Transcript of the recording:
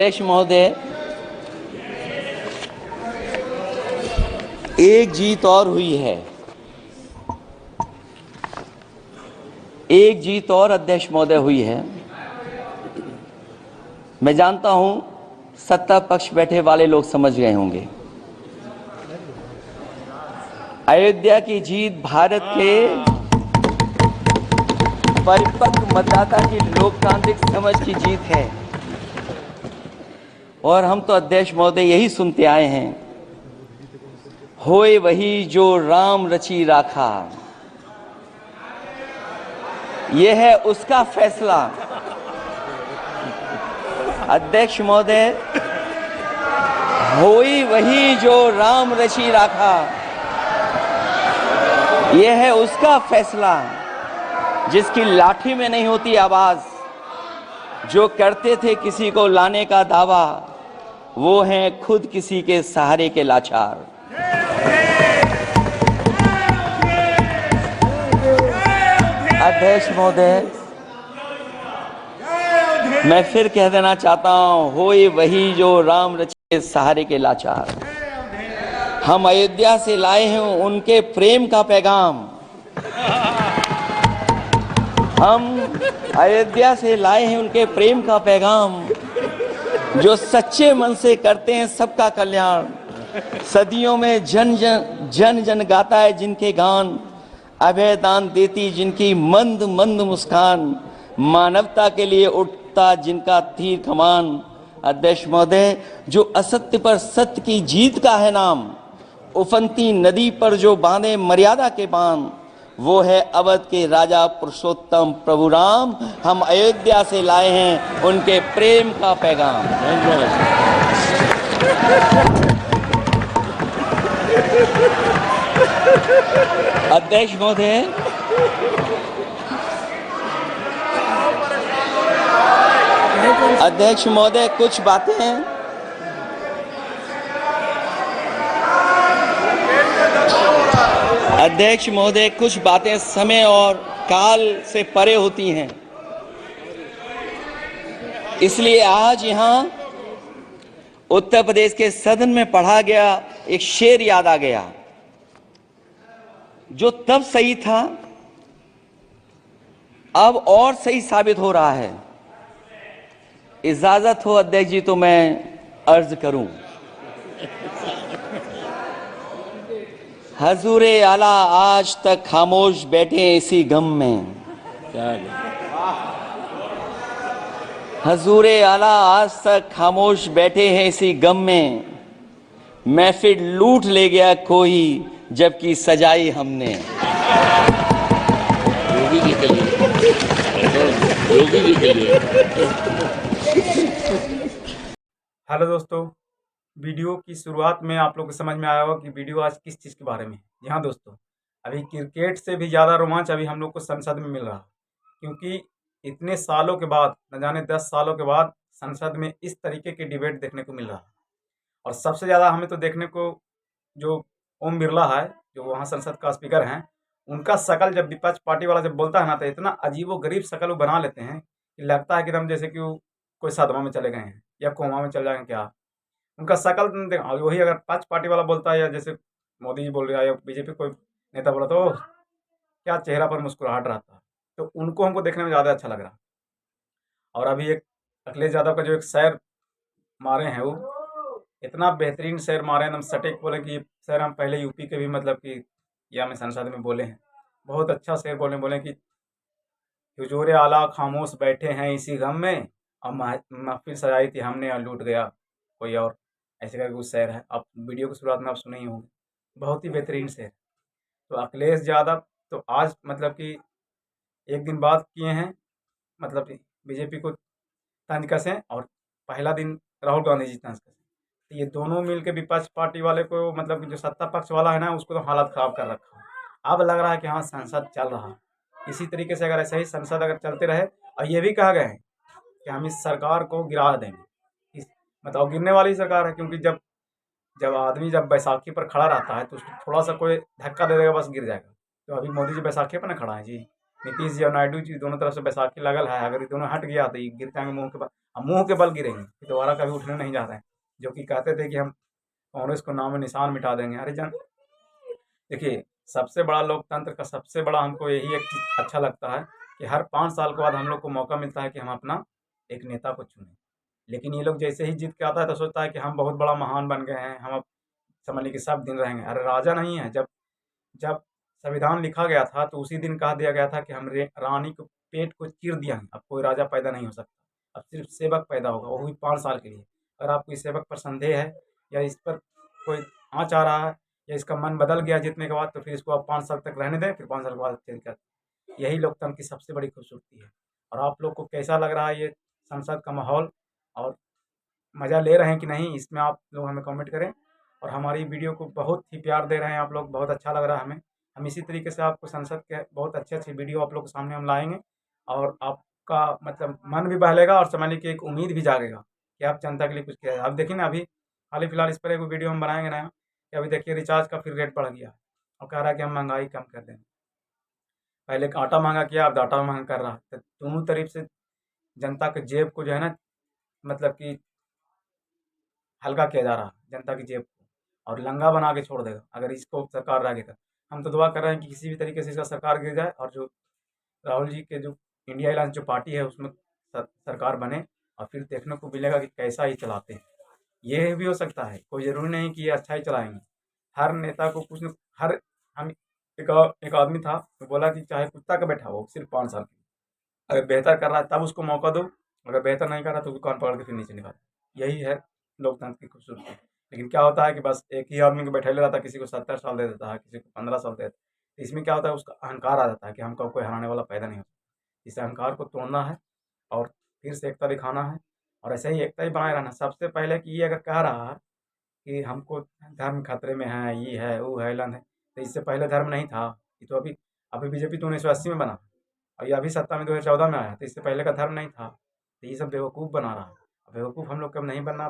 अध्यक्ष महोदय, एक जीत और हुई है। एक जीत और अध्यक्ष महोदय हुई है। मैं जानता हूं सत्ता पक्ष बैठे वाले लोग समझ गए होंगे। अयोध्या की जीत भारत के परिपक्व मतदाता की लोकतांत्रिक समझ की जीत है और हम तो अध्यक्ष महोदय यही सुनते आए हैं, होए वही जो राम रची राखा। यह है उसका फैसला। अध्यक्ष महोदय, होई वही जो राम रची राखा, यह है उसका फैसला जिसकी लाठी में नहीं होती आवाज। जो करते थे किसी को लाने का दावा, वो हैं खुद किसी के सहारे के लाचार। अध्यक्ष महोदय, मैं फिर कह देना चाहता हूं, होए वही जो राम रचे सहारे के लाचार। हम अयोध्या से लाए हैं उनके प्रेम का पैगाम। हम अयोध्या से लाए हैं उनके प्रेम का पैगाम, जो सच्चे मन से करते हैं सबका कल्याण। सदियों में जन जन गाता है जिनके गान, अभय दान देती जिनकी मंद मंद मुस्कान, मानवता के लिए उठता जिनका तीर कमान। अध्यक्ष महोदय, जो असत्य पर सत्य की जीत का है नाम, उफनती नदी पर जो बांधे मर्यादा के बांध, वो है अवध के राजा पुरुषोत्तम प्रभु राम। हम अयोध्या से लाए हैं उनके प्रेम का पैगाम। अध्यक्ष महोदय, अध्यक्ष महोदय, कुछ बातें अध्यक्ष महोदय कुछ बातें समय और काल से परे होती हैं। इसलिए आज यहां उत्तर प्रदेश के सदन में पढ़ा गया एक शेर याद आ गया, जो तब सही था अब और सही साबित हो रहा है। इजाजत हो अध्यक्ष जी तो मैं अर्ज करूं। हजूरे आला आज तक खामोश बैठे इसी गम में। हजूरे आला आज तक खामोश बैठे हैं इसी गम में, महफिल लूट ले गया कोई जबकि सजाई हमने। योगी जी के लिए, योगी जी के लिए। हेलो दोस्तों, वीडियो की शुरुआत में आप लोग को समझ में आया होगा कि वीडियो आज किस चीज़ के बारे में है। जी हाँ दोस्तों, अभी क्रिकेट से भी ज़्यादा रोमांच अभी हम लोग को संसद में मिल रहा है, क्योंकि इतने सालों के बाद, न जाने 10 सालों के बाद संसद में इस तरीके के डिबेट देखने को मिल रहा है। और सबसे ज़्यादा हमें तो देखने को जो ओम बिरला है, जो वहाँ संसद का स्पीकर हैं, उनका शकल जब विपक्ष पार्टी वाला जब बोलता है ना, तो इतना अजीबोगरीब शकल वो बना लेते हैं कि लगता है कि एकदम जैसे कि वो कोई सदमा में चले गए हैं या कोमा में चले जाएंगे क्या। उनका शकल वही अगर पक्ष पार्टी वाला बोलता है, या जैसे मोदी जी बोल रहा है या बीजेपी कोई नेता बोला, तो क्या चेहरा पर मुस्कुराहट रहता है। तो उनको हमको देखने में ज़्यादा अच्छा लग रहा। और अभी एक अखिलेश यादव का जो एक शेर मारे हैं, वो इतना बेहतरीन शेर मारे हैं, एकदम सटीक बोले कि शेर हम पहले यूपी के भी मतलब कि या में संसद में बोले हैं। बहुत अच्छा शेर बोले कि हुजूर आला खामोश बैठे हैं इसी गम में, और महफिल सजाई थी हमने और लूट गया कोई और। ऐसे करके कुछ शेर है, आप वीडियो की शुरुआत में आप सुने ही होंगे। बहुत ही बेहतरीन शेर। तो अखिलेश यादव तो आज मतलब कि एक दिन बाद किए हैं, मतलब कि बीजेपी को तंज कसें, और पहला दिन राहुल गांधी जी तंज कसें। तो ये दोनों मिल के विपक्ष पार्टी वाले को, मतलब कि जो सत्ता पक्ष वाला है ना, उसको तो हालत ख़राब कर रखा है। अब लग रहा है कि हाँ संसद चल रहा है। इसी तरीके से अगर ऐसे ही संसद अगर चलते रहे, और ये भी कहा गया है कि हम इस सरकार को गिरा देंगे। मतलब गिरने वाली सरकार है, क्योंकि जब आदमी जब बैसाखी पर खड़ा रहता है तो उसको थोड़ा सा कोई धक्का दे देगा, बस गिर जाएगा। तो अभी मोदी जी बैसाखी पर ना खड़ा है जी, नीतीश जी और नायडू जी दोनों तरफ से बैसाखी लगल है। अगर ये दोनों हट गया तो ये गिर जाएंगे मुँह के बाद। हम मुंह के बल गिरेंगे, फिर दोबारा कभी उठने नहीं जा रहे हैं। जो कि कहते थे कि हम कांग्रेस को नामो निशान मिटा देंगे। अरे जन, देखिए, सबसे बड़ा लोकतंत्र का सबसे बड़ा हमको यही एक चीज़ अच्छा लगता है कि हर 5 साल के बाद हम लोग को मौका मिलता है कि हम अपना एक नेता को चुनें। लेकिन ये लोग जैसे ही जीत के आता है तो सोचता है कि हम बहुत बड़ा महान बन गए हैं, हम अब समझ लीजिए कि सब दिन रहेंगे। अरे राजा नहीं है। जब जब संविधान लिखा गया था तो उसी दिन कह दिया गया था कि हम रानी को पेट को चीर दिया है, अब कोई राजा पैदा नहीं हो सकता, अब सिर्फ सेवक पैदा होगा, वो भी 5 साल के लिए। अगर आपको इस सेवक पर संदेह है या इस पर कोई आँच आ रहा है या इसका मन बदल गया जीतने के बाद, तो फिर इसको आप 5 साल तक रहने दें, फिर 5 साल के बाद चेंज कर। यही लोकतंत्र की सबसे बड़ी खूबसूरती है। और आप लोग को कैसा लग रहा है ये संसद का माहौल, और मज़ा ले रहे हैं कि नहीं, इसमें आप लोग हमें कमेंट करें। और हमारी वीडियो को बहुत ही प्यार दे रहे हैं आप लोग, बहुत अच्छा लग रहा है हमें। हम इसी तरीके से आपको संसद के बहुत अच्छी वीडियो आप लोग के सामने हम लाएँगे, और आपका मतलब मन भी बहलेगा और समझ लीजिए कि एक उम्मीद भी जागेगा कि आप जनता के लिए कुछ किया है। अब देखिए ना, अभी हाल-ही-फिलहाल इस पर एक वीडियो हम बनाएँगे नया, कि अभी देखिए रिचार्ज का फिर रेट बढ़ गया और कह रहा है कि हम महँगाई कम कर देंगे। पहले आटा महँगा किया, अब आटा महँगा कर रहा है। तो दोनों तरफ से जनता के जेब को जो है ना, मतलब कि हल्का किया जा रहा है जनता की जेब को, और लंगा बना के छोड़ देगा अगर इसको सरकार रहेगी तो। हम तो दुआ कर रहे हैं कि किसी भी तरीके से इसका सरकार गिर जाए, और जो राहुल जी के जो इंडिया अलायंस जो पार्टी है उसमें सरकार बने, और फिर देखने को मिलेगा कि कैसा ही चलाते हैं। ये भी हो सकता है, कोई ज़रूरी नहीं कि ये अच्छा ही चलाएंगे। हर नेता को कुछ न हर हम एक आदमी था तो बोला कि चाहे कुत्ता का बैठा हो सिर्फ 5 साल के लिए, अगर बेहतर कर रहा है तब उसको मौका दो, अगर बेहतर नहीं कर रहा तो उसको कान पकड़ के फिर नीचे निकाल। यही है लोकतंत्र की खूबसूरती। लेकिन क्या होता है कि बस एक ही आदमी को बैठा रहता है, किसी को 70 साल दे देता है, किसी को 15 साल दे देता है। इसमें क्या होता है, उसका अहंकार आ जाता है कि हमको कोई हराने वाला पैदा नहीं होता। इस अहंकार को तोड़ना है और फिर से एकता दिखाना है, और ऐसे ही एकता ही बनाए रहना। सबसे पहले कि ये अगर कह रहा है कि हमको धर्म खतरे में है, ये है, वो है, लन है, तो इससे पहले धर्म नहीं था। ये तो अभी अभी बीजेपी तो 1980 में बना, और ये अभी सत्ता में 2014 में आया, तो इससे पहले का धर्म नहीं था। तो ये सब बेवकूफ़ बना रहा है। बेवकूफ़ हम लोग को अब नहीं बनना।